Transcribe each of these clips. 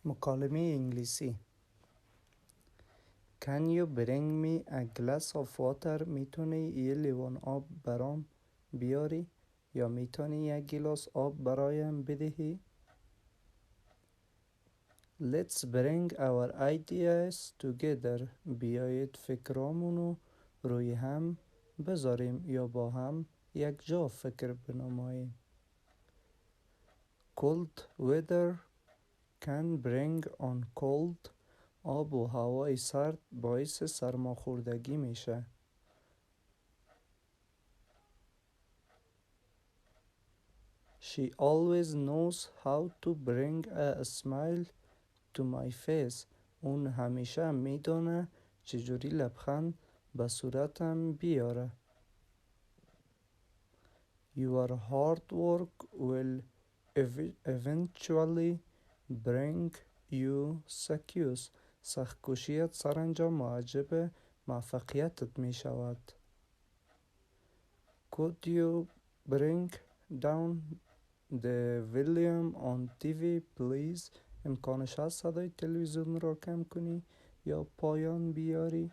مکالمه انگلیسی. Can you bring me a glass of water؟ میتونی یه لیوان آب برام بیاری؟ یا میتونی یک گیلاس آب برایم بدهی؟ Let's bring our ideas together. بیایید فکرامونو روی هم بذاریم یا با هم یک جا فکر بنماییم. Cold weather can bring on cold. آب و هوای سرد باعث سرماخوردگی میشه. She always knows how to bring a smile to my face. اون همیشه میدونه چجوری لبخند به صورتم بیاره. Your hard work will eventually bring you success. سخت‌کوشیت سرانجام موجب موفقیتت می شود. Could you bring down the volume on TV please؟ امکانش هست صدای تلویزیون را کم کنی یا پایان بیاری؟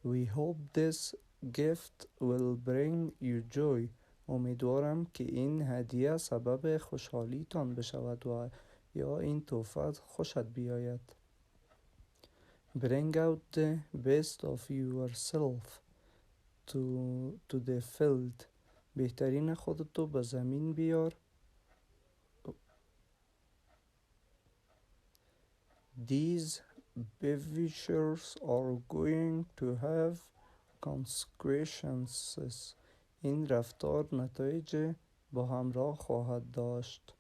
We hope this gift will bring you joy. امیدوارم که این هدیه سبب خوشحالیتان بشود و یا این تحفه خوشت بیاید. Bring out the best of yourself to the field. بهترین خودتو به زمین بیار. These behaviors are going to have consequences. این رفتار نتایج با همراه خواهد داشت.